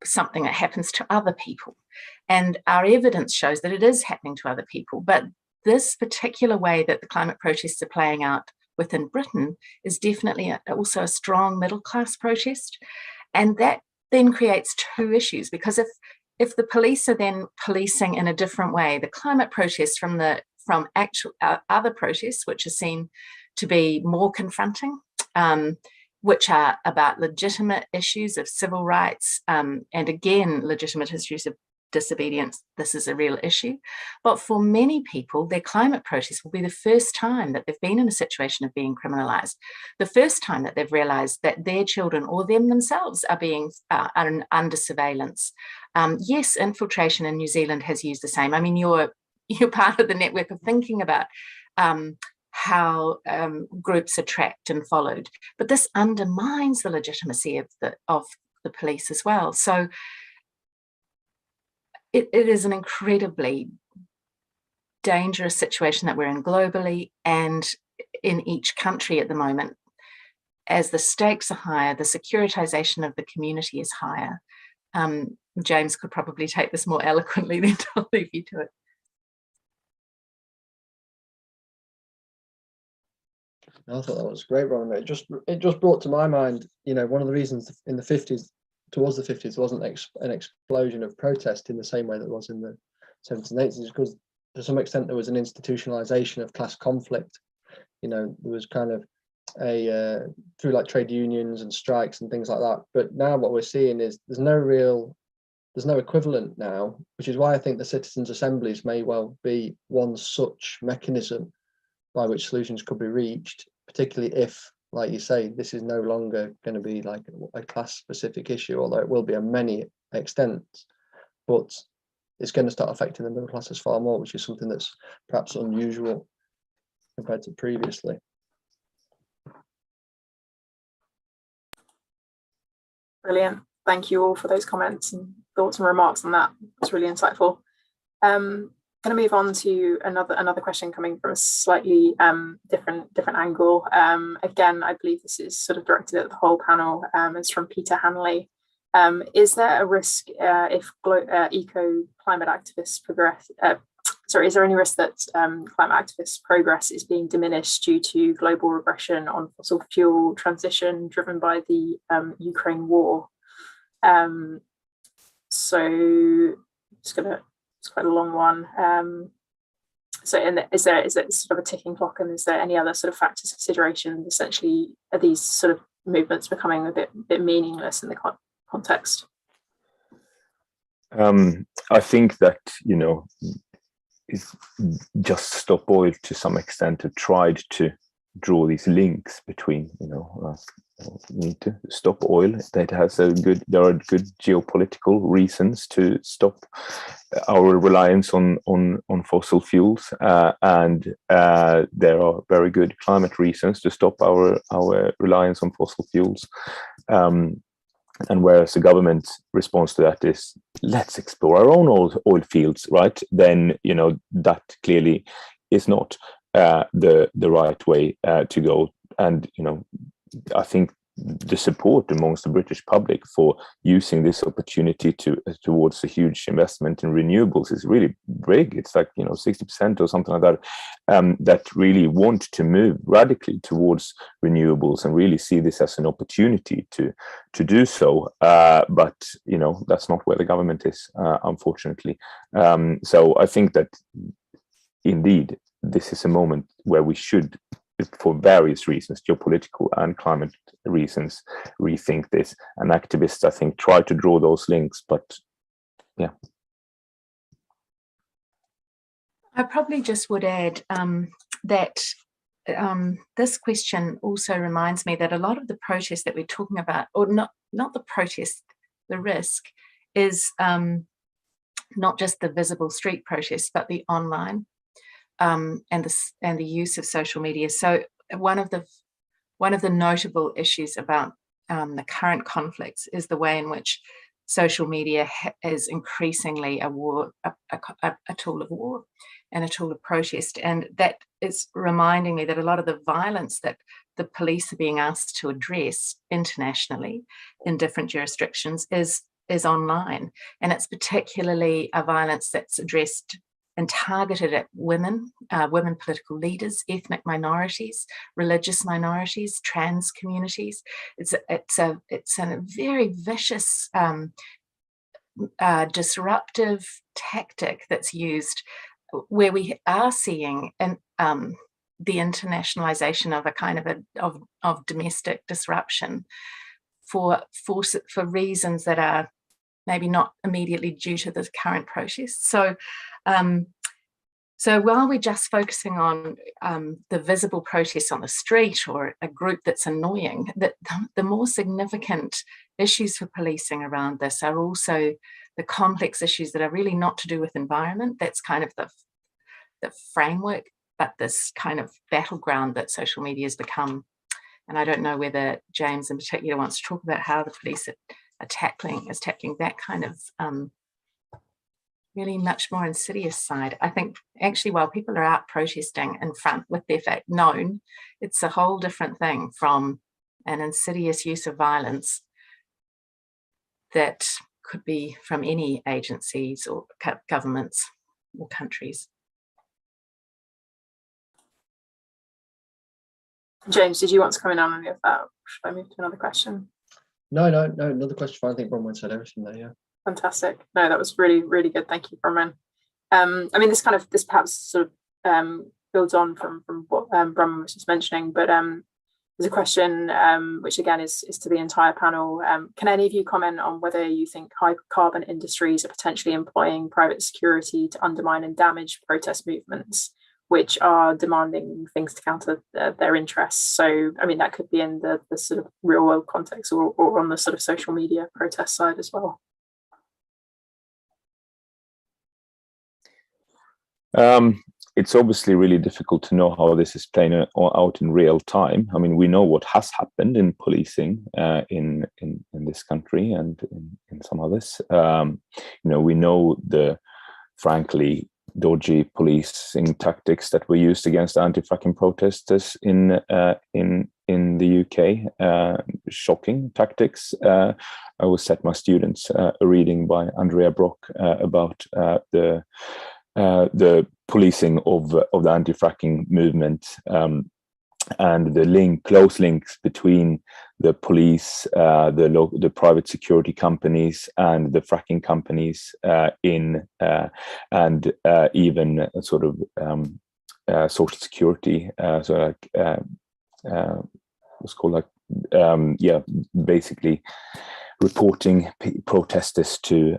S2: something that happens to other people. And our evidence shows that it is happening to other people. But this particular way that the climate protests are playing out within Britain is definitely also a strong middle-class protest. And that then creates two issues, because if the police are then policing in a different way, the climate protests from actual other protests, which are seen to be more confronting, which are about legitimate issues of civil rights, and again, legitimate issues of disobedience. This is a real issue. But for many people, their climate protest will be the first time that they've been in a situation of being criminalised, the first time that they've realised that their children or them themselves are being under surveillance. Yes, Infiltration in New Zealand has used the same. I mean, you're part of the network of thinking about how groups are tracked and followed, but this undermines the legitimacy of the police as well. So it is an incredibly dangerous situation that we're in globally and in each country at the moment. As the stakes are higher, the securitization of the community is higher. James could probably take this more eloquently than I'll leave you to it.
S4: I thought that was great, Ron. It just brought to my mind, one of the reasons in the 50s, towards the 50s, wasn't an explosion of protest in the same way that was in the 70s and 80s, because to some extent there was an institutionalization of class conflict. There was kind of through like trade unions and strikes and things like that. But now what we're seeing is there's no equivalent now, which is why I think the citizens' assemblies may well be one such mechanism by which solutions could be reached, particularly if, like you say, this is no longer going to be like a class-specific issue, although it will be on many extents, but it's going to start affecting the middle classes far more, which is something that's perhaps unusual compared to previously.
S1: Brilliant. Thank you all for those comments and thoughts and remarks on that. It's really insightful. Going to move on to another question coming from a slightly different angle. Again, I believe this is sort of directed at the whole panel. It's from Peter Hanley. Is there a risk if climate activists progress? Is there any risk that climate activists' progress is being diminished due to global regression on fossil fuel transition driven by the Ukraine war? It's quite a long one. Is there sort of a ticking clock, and is there any other sort of factors consideration? Essentially, are these sort of movements becoming a bit meaningless in the context?
S3: I think that, you know, it's just Stop Oil to some extent have tried to draw these links between, you know, we need to stop oil. There are good geopolitical reasons to stop our reliance on fossil fuels, and there are very good climate reasons to stop our reliance on fossil fuels. And whereas the government's response to that is, let's explore our own oil fields, right? Then, you know, that clearly is not the right way to go. And, you know, I think the support amongst the British public for using this opportunity towards a huge investment in renewables is really big. It's like, you know, 60% or something like that, that really want to move radically towards renewables and really see this as an opportunity to do so. But, you know, that's not where the government is, unfortunately. So I think that indeed, this is a moment where we should, for various reasons, geopolitical and climate reasons, rethink this. And activists, I think, try to draw those links, but yeah.
S2: I probably just would add that this question also reminds me that a lot of the protests that we're talking about, or not the protest, the risk is not just the visible street protests, but the online and the use of social media. So one of the notable issues about the current conflicts is the way in which social media is increasingly a tool of war and a tool of protest. And that is reminding me that a lot of the violence that the police are being asked to address internationally in different jurisdictions is online. And it's particularly a violence that's addressed and targeted at women political leaders, ethnic minorities, religious minorities, trans communities. It's a very vicious, disruptive tactic that's used, where we are seeing the internationalization of a kind of domestic disruption for reasons that are maybe not immediately due to the current protests. So while we're just focusing on the visible protests on the street or a group that's annoying, the more significant issues for policing around this are also the complex issues that are really not to do with environment. That's kind of the framework, but this kind of battleground that social media has become. And I don't know whether James in particular wants to talk about how the police are tackling that kind of really much more insidious side. I think actually while people are out protesting in front with their fate known, it's a whole different thing from an insidious use of violence that could be from any agencies or governments or countries.
S1: James, did you want to comment on any of that? Should I move to another question?
S4: No, another question. I think Bronwyn said everything there, yeah.
S1: Fantastic. No, that was really, really good. Thank you, Bronwyn. I mean, this perhaps sort of builds on from what Bronwyn was just mentioning, but there's a question which again is to the entire panel. Can any of you comment on whether you think high carbon industries are potentially employing private security to undermine and damage protest movements, which are demanding things to counter their interests? So, I mean, that could be in the sort of real world context or on the sort of social media protest side as well.
S3: It's obviously really difficult to know how this is playing out in real time. I mean, we know what has happened in policing in this country and in some others. You know, we know the frankly, dodgy policing tactics that were used against anti-fracking protesters in the UK. Shocking tactics. I always set my students a reading by Andrea Brock about the policing of the anti-fracking movement, and the close links between the police, the private security companies, and the fracking companies and even sort of social security. So like what's called like basically reporting protesters to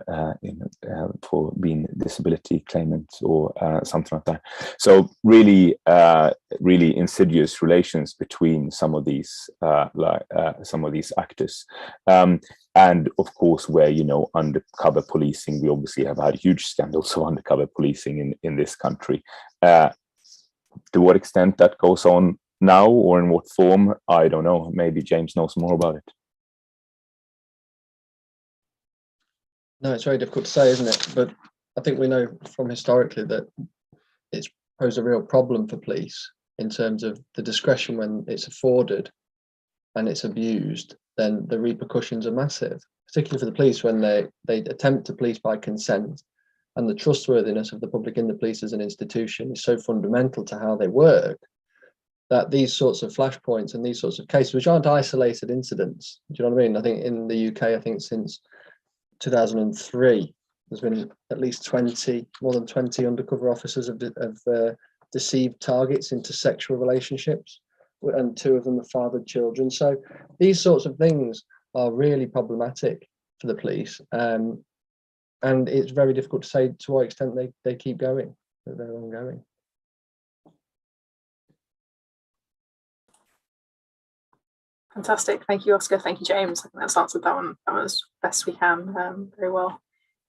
S3: for being disability claimants or something like that. So really insidious relations between some of these actors, and of course where undercover policing. We obviously have had huge scandals of undercover policing in this country. To what extent that goes on now or in what form, I don't know. Maybe James knows more about it.
S4: No, it's very difficult to say, isn't it? But I think we know from historically that it's posed a real problem for police in terms of the discretion when it's afforded and it's abused. Then the repercussions are massive, particularly for the police when they attempt to police by consent, and the trustworthiness of the public in the police as an institution is so fundamental to how they work that these sorts of flashpoints and these sorts of cases, which aren't isolated incidents, do you know what I mean? I think in the UK, I think since 2003, there's been at least more than 20 undercover officers have deceived targets into sexual relationships, and 2 of them have fathered children. So these sorts of things are really problematic for the police, and it's very difficult to say to what extent they keep going, that they're ongoing.
S1: Fantastic. Thank you, Oscar. Thank you, James. I think that's answered that one as best we can very well.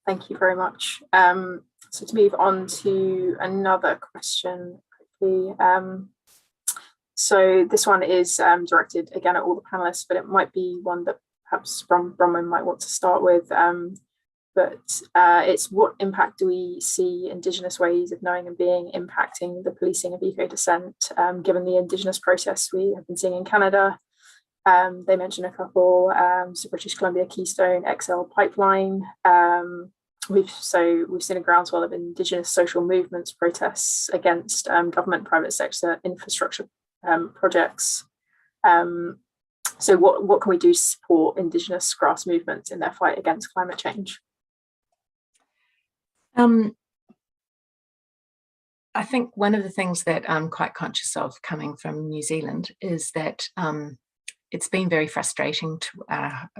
S1: Thank you very much. So to move on to another question quickly. So this one is directed again at all the panelists, but it might be one that perhaps Bronwyn might want to start with. But it's, what impact do we see Indigenous ways of knowing and being impacting the policing of eco-dissent, given the Indigenous protests we have been seeing in Canada? They mention a couple, so British Columbia Keystone XL pipeline. We've seen a groundswell of Indigenous social movements, protests against government, private sector infrastructure projects. So what can we do to support Indigenous grass movements in their fight against climate change?
S2: I think one of the things that I'm quite conscious of coming from New Zealand is that it's been very frustrating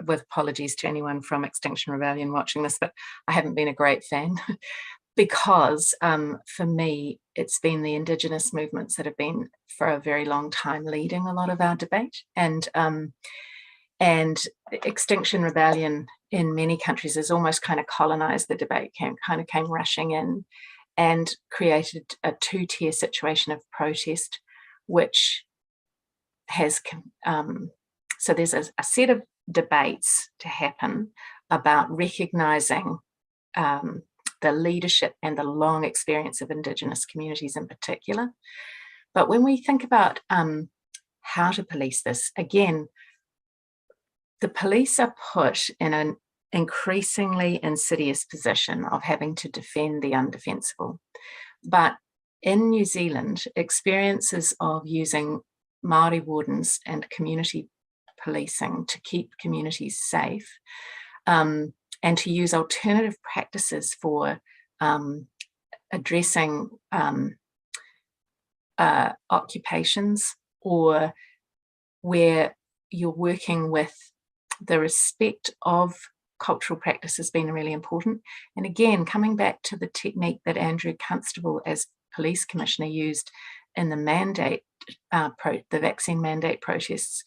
S2: with apologies to anyone from Extinction Rebellion watching this, but I haven't been a great fan because for me, it's been the Indigenous movements that have been for a very long time leading a lot of our debate. And Extinction Rebellion in many countries has almost kind of colonized the debate, came rushing in and created a 2-tier situation of protest, which has so there's a set of debates to happen about recognizing the leadership and the long experience of Indigenous communities in particular. But when we think about how to police this, again, the police are put in an increasingly insidious position of having to defend the undefensible. But in New Zealand, experiences of using Māori wardens and community policing to keep communities safe, and to use alternative practices for addressing occupations, or where you're working with the respect of cultural practice has been really important. And again, coming back to the technique that Andrew Constable as police commissioner used in the vaccine mandate protests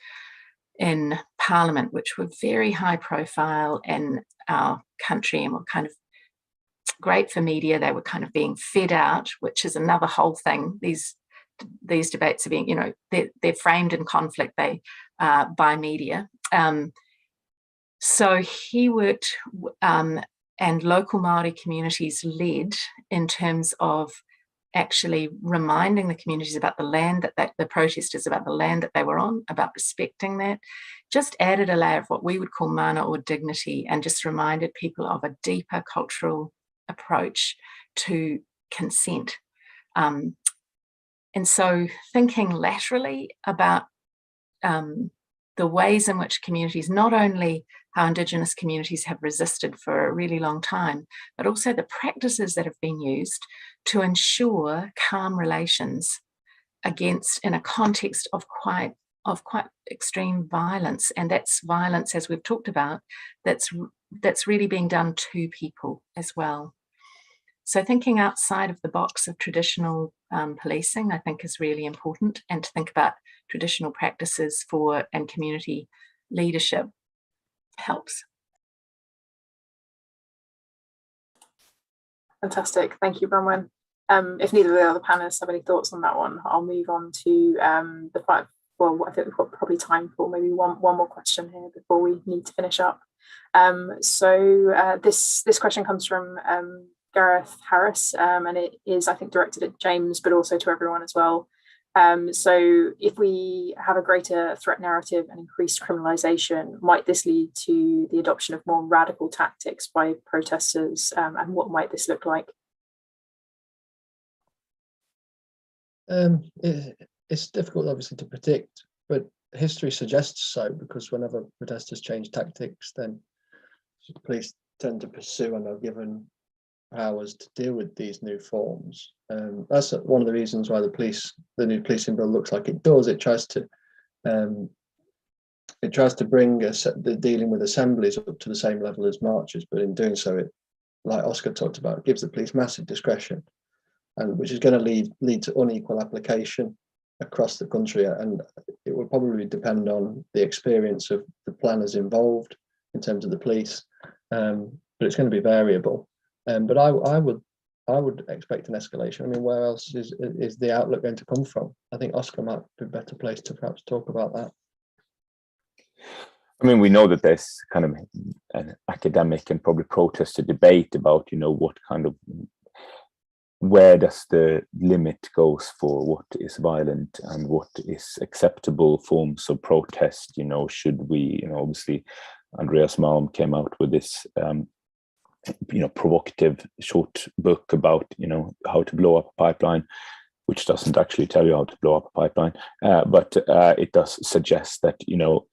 S2: in Parliament, which were very high profile in our country and were kind of great for media. They were kind of being fed out, which is another whole thing. These debates are being, they're framed in conflict by media. So he worked and local Māori communities led in terms of actually reminding the communities about the land that the protesters about the land that they were on, about respecting that, just added a layer of what we would call mana or dignity, and just reminded people of a deeper cultural approach to consent. And so thinking laterally about the ways in which communities, not only how Indigenous communities have resisted for a really long time, but also the practices that have been used to ensure calm relations in a context of quite extreme violence. And that's violence, as we've talked about, that's really being done to people as well. So thinking outside of the box of traditional policing, I think, is really important, and to think about traditional practices and community leadership helps.
S1: Fantastic, thank you, Bronwyn. If neither of the other panelists have any thoughts on that one, I'll move on to the five. Well, I think we've got probably time for maybe one more question here before we need to finish up. This question comes from Gareth Harris, and it is, I think, directed at James, but also to everyone as well. So if we have a greater threat narrative and increased criminalisation, might this lead to the adoption of more radical tactics by protesters, and what might this look like?
S4: It's difficult, obviously, to predict, but history suggests so, because whenever protesters change tactics, then the police tend to pursue and are given powers to deal with these new forms. That's one of the reasons why the new policing bill looks like it does. It tries to bring the dealing with assemblies up to the same level as marches, but in doing so, it, like Oscar talked about, it gives the police massive discretion, and which is going to lead to unequal application across the country, and it will probably depend on the experience of the planners involved in terms of the police, but it's going to be variable. But I would expect an escalation. I mean, where else is the outlook going to come from? I think Oscar might be a better place to perhaps talk about that.
S3: I mean, we know that there's kind of an academic and probably protester debate about, what kind of, where does the limit goes for what is violent and what is acceptable forms of protest. Should we, obviously, Andreas Malm came out with this provocative short book about how to blow up a pipeline, which doesn't actually tell you how to blow up a pipeline, but it does suggest that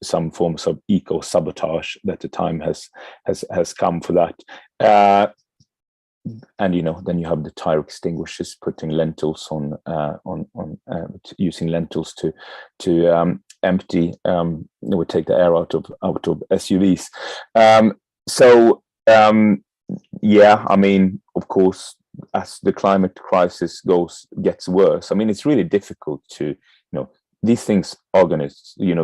S3: some forms of eco-sabotage, that the time has come for that. And then you have the tire extinguishers putting lentils on using lentils to empty, would take the air out of SUVs. Yeah, I mean, of course, as the climate crisis gets worse, I mean, it's really difficult to, these things are going to,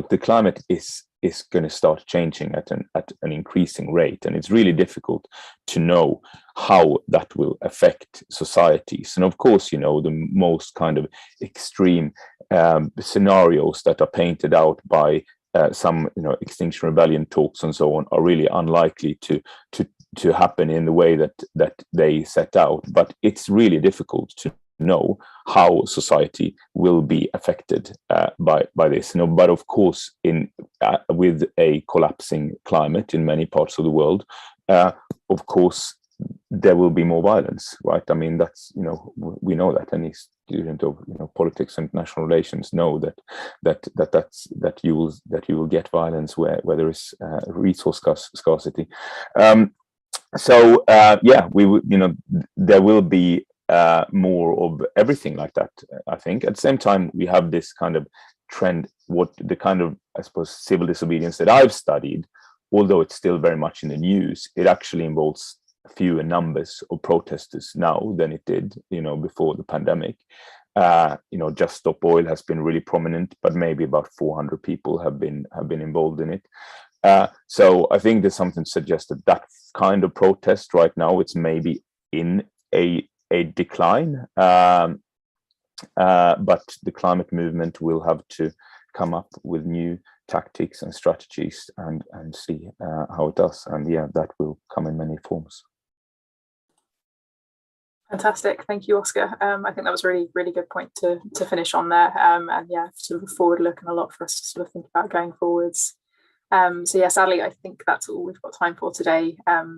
S3: the climate is going to start changing at an increasing rate, and it's really difficult to know how that will affect societies. And of course, the most kind of extreme scenarios that are painted out by some, Extinction Rebellion talks and so on, are really unlikely to happen in the way that they set out. But it's really difficult to know how society will be affected by this. But of course, with a collapsing climate in many parts of the world, of course, there will be more violence, right? I mean, that's, we know that. Any student of politics and international relations know that you will get violence where there is resource scarcity. Yeah, we would, there will be more of everything like that. I think at the same time we have this kind of trend, the kind of, I suppose, civil disobedience that I've studied, although it's still very much in the news, it actually involves fewer numbers of protesters now than it did, before the pandemic. Just Stop Oil has been really prominent, but maybe about 400 people have been involved in it. So I think there's something to suggest that kind of protest right now, it's maybe in a decline, but the climate movement will have to come up with new tactics and strategies and see how it does. And yeah, that will come in many forms.
S1: Fantastic, thank you, Oscar. I think that was a really, really good point to finish on there. And yeah, sort of a forward look and a lot for us to sort of think about going forwards. So yeah, sadly, I think that's all we've got time for today.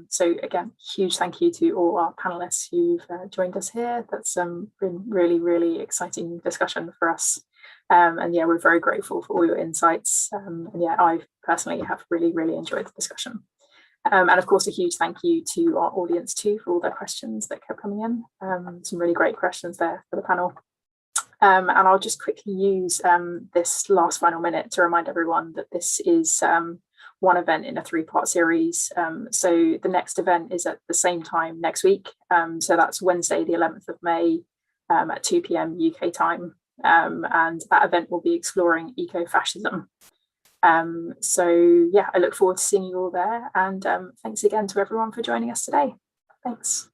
S1: So again, huge thank you to all our panelists who've joined us here. That's been really, really exciting discussion for us. And yeah, we're very grateful for all your insights. And yeah, I personally have really, really enjoyed the discussion. And of course, a huge thank you to our audience too for all their questions that kept coming in. Some really great questions there for the panel. And I'll just quickly use this last final minute to remind everyone that this is one event in a 3-part series. So the next event is at the same time next week. So that's Wednesday, the 11th of May at 2 p.m. UK time. And that event will be exploring eco-fascism. So yeah, I look forward to seeing you all there. And thanks again to everyone for joining us today. Thanks.